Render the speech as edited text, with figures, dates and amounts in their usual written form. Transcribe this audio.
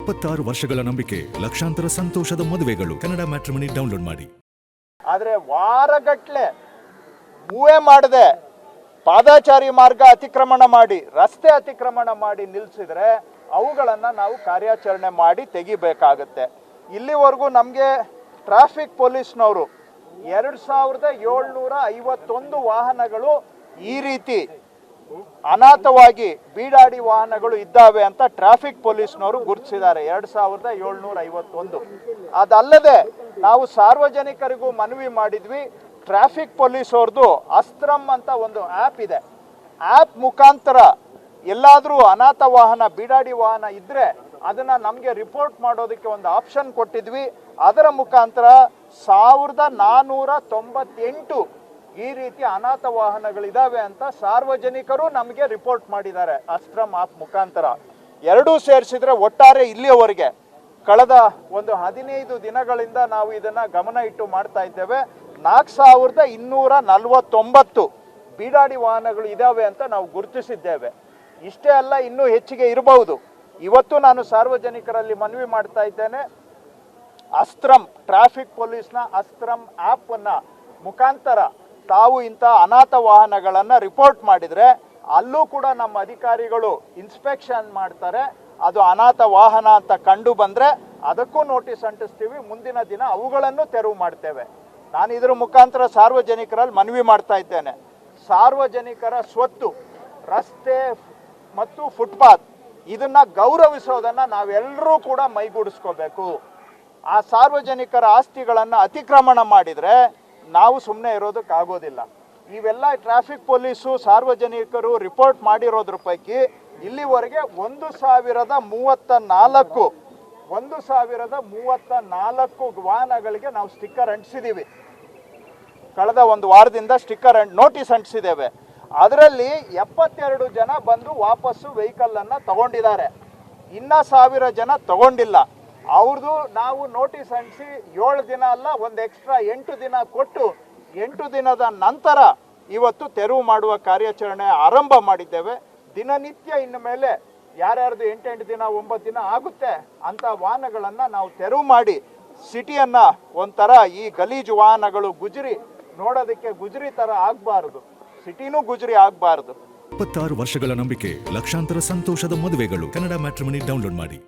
26 ವರ್ಷಗಳ ನಂಬಿಕೆ, ಲಕ್ಷಾಂತರ ಸಂತೋಷದ ಮದುವೆಗಳು. ಕನ್ನಡ ಮ್ಯಾಟ್ರಿಮನಿ ಡೌನ್ಲೋಡ್ ಮಾಡಿ. ಆದರೆ ವಾರಗಟ್ಲೆ ಮೂವೇ ಮಾಡದೆ ಪಾದಾಚಾರಿ ಮಾರ್ಗ ಅತಿಕ್ರಮಣ ಮಾಡಿ, ರಸ್ತೆ ಅತಿಕ್ರಮಣ ಮಾಡಿ ನಿಲ್ಲಿಸಿದ್ರೆ ಅವುಗಳನ್ನು ನಾವು ಕಾರ್ಯಾಚರಣೆ ಮಾಡಿ ತೆಗಿಬೇಕಾಗತ್ತೆ. ಇಲ್ಲಿವರೆಗೂ ನಮಗೆ ಟ್ರಾಫಿಕ್ ಪೊಲೀಸ್ನವರು 2751 ವಾಹನಗಳು ಈ ರೀತಿ ಅನಾಥವಾಗಿ ಬೀಡಾಡಿ ವಾಹನಗಳು ಇದ್ದಾವೆ ಅಂತ ಟ್ರಾಫಿಕ್ ಪೊಲೀಸ್ನವರು ಗುರುತಿಸಿದ್ದಾರೆ. 2751. ಅದಲ್ಲದೆ ನಾವು ಸಾರ್ವಜನಿಕರಿಗೂ ಮನವಿ ಮಾಡಿದ್ವಿ. ಟ್ರಾಫಿಕ್ ಪೊಲೀಸ್ ಅವ್ರದ್ದು ಅಸ್ತ್ರಂ ಅಂತ ಒಂದು ಆ್ಯಪ್ ಇದೆ. ಆ್ಯಪ್ ಮುಖಾಂತರ ಎಲ್ಲಾದರೂ ಅನಾಥ ವಾಹನ, ಬೀಡಾಡಿ ವಾಹನ ಇದ್ದರೆ ಅದನ್ನು ನಮಗೆ ರಿಪೋರ್ಟ್ ಮಾಡೋದಕ್ಕೆ ಒಂದು ಆಪ್ಷನ್ ಕೊಟ್ಟಿದ್ವಿ. ಅದರ ಮುಖಾಂತರ 1498 ಈ ರೀತಿ ಅನಾಥ ವಾಹನಗಳಿದ್ದಾವೆ ಅಂತ ಸಾರ್ವಜನಿಕರು ನಮಗೆ ರಿಪೋರ್ಟ್ ಮಾಡಿದ್ದಾರೆ ಅಸ್ತ್ರಂ ಆ್ಯಪ್ ಮುಖಾಂತರ. ಎರಡೂ ಸೇರಿಸಿದ್ರೆ ಒಟ್ಟಾರೆ ಇಲ್ಲಿಯವರೆಗೆ ಕಳೆದ ಒಂದು 15 ದಿನಗಳಿಂದ ನಾವು ಇದನ್ನು ಗಮನ ಇಟ್ಟು ಮಾಡ್ತಾ ಇದ್ದೇವೆ. 4249 ಬೀಡಾಡಿ ವಾಹನಗಳು ಇದ್ದಾವೆ ಅಂತ ನಾವು ಗುರುತಿಸಿದ್ದೇವೆ. ಇಷ್ಟೇ ಅಲ್ಲ, ಇನ್ನೂ ಹೆಚ್ಚಿಗೆ ಇರಬಹುದು. ಇವತ್ತು ನಾನು ಸಾರ್ವಜನಿಕರಲ್ಲಿ ಮನವಿ ಮಾಡ್ತಾ ಇದ್ದೇನೆ, ಅಸ್ತ್ರಂ ಟ್ರಾಫಿಕ್ ಪೊಲೀಸ್ನ ಅಸ್ತ್ರಂ ಆ್ಯಪನ್ನು ಮುಖಾಂತರ ತಾವು ಇಂಥ ಅನಾಥ ವಾಹನಗಳನ್ನು ರಿಪೋರ್ಟ್ ಮಾಡಿದರೆ ಅಲ್ಲೂ ಕೂಡ ನಮ್ಮ ಅಧಿಕಾರಿಗಳು ಇನ್ಸ್ಪೆಕ್ಷನ್ ಮಾಡ್ತಾರೆ. ಅದು ಅನಾಥ ವಾಹನ ಅಂತ ಕಂಡು ಬಂದರೆ ಅದಕ್ಕೂ ನೋಟಿಸ್ ಅಂಟಿಸ್ತೀವಿ. ಮುಂದಿನ ದಿನ ಅವುಗಳನ್ನು ತೆರವು ಮಾಡ್ತೇವೆ. ನಾನು ಇದರ ಮುಖಾಂತರ ಸಾರ್ವಜನಿಕರಲ್ಲಿ ಮನವಿ ಮಾಡ್ತಾ ಇದ್ದೇನೆ, ಸಾರ್ವಜನಿಕರ ಸ್ವತ್ತು, ರಸ್ತೆ ಮತ್ತು ಫುಟ್ಪಾತ್ ಇದನ್ನು ಗೌರವಿಸೋದನ್ನು ನಾವೆಲ್ಲರೂ ಕೂಡ ಮೈಗೂಡಿಸ್ಕೋಬೇಕು. ಆ ಸಾರ್ವಜನಿಕರ ಆಸ್ತಿಗಳನ್ನು ಅತಿಕ್ರಮಣ ಮಾಡಿದರೆ ನಾವು ಸುಮ್ಮನೆ ಇರೋದಕ್ಕಾಗೋದಿಲ್ಲ. ಇವೆಲ್ಲ ಟ್ರಾಫಿಕ್ ಪೊಲೀಸು ಸಾರ್ವಜನಿಕರು ರಿಪೋರ್ಟ್ ಮಾಡಿರೋದ್ರ ಪೈಕಿ ಇಲ್ಲಿವರೆಗೆ 1034 ವಾಹನಗಳಿಗೆ ನಾವು ಸ್ಟಿಕ್ಕರ್ ಅಂಟಿಸಿದ್ದೀವಿ. ಕಳೆದ ಒಂದು ವಾರದಿಂದ ಸ್ಟಿಕ್ಕರ್ ನೋಟಿಸ್ ಅಂಟಿಸಿದ್ದೇವೆ. ಅದರಲ್ಲಿ 72 ಜನ ಬಂದು ವಾಪಸ್ಸು ವೆಹಿಕಲನ್ನು ತಗೊಂಡಿದ್ದಾರೆ. ಇನ್ನು 1000 ಜನ ತಗೊಂಡಿಲ್ಲ. ಅವ್ರದ್ದು ನಾವು ನೋಟಿಸ್ ಅಂಟಿಸಿ 7 ದಿನ ಅಲ್ಲ, ಒಂದು ಎಕ್ಸ್ಟ್ರಾ 8 ದಿನ ಕೊಟ್ಟು 8 ದಿನದ ನಂತರ ಇವತ್ತು ತೆರವು ಮಾಡುವ ಕಾರ್ಯಾಚರಣೆ ಆರಂಭ ಮಾಡಿದ್ದೇವೆ. ದಿನನಿತ್ಯ ಇನ್ನು ಮೇಲೆ ಯಾರ್ಯಾರ್ದು 8 ದಿನ 9 ದಿನ ಆಗುತ್ತೆ ಅಂಥ ವಾಹನಗಳನ್ನು ನಾವು ತೆರವು ಮಾಡಿ ಸಿಟಿಯನ್ನು ಒಂಥರ ಈ ಗಲೀಜು ವಾಹನಗಳು ಗುಜರಿ ನೋಡೋದಕ್ಕೆ ಗುಜರಿ ಥರ ಆಗಬಾರ್ದು, ಸಿಟಿನೂ ಗುಜರಿ ಆಗಬಾರ್ದು. 26 ವರ್ಷಗಳ ನಂಬಿಕೆ, ಲಕ್ಷಾಂತರ ಸಂತೋಷದ ಮದುವೆಗಳು. ಕನ್ನಡ ಮ್ಯಾಟ್ರಿಮನಿ ಡೌನ್ಲೋಡ್ ಮಾಡಿ.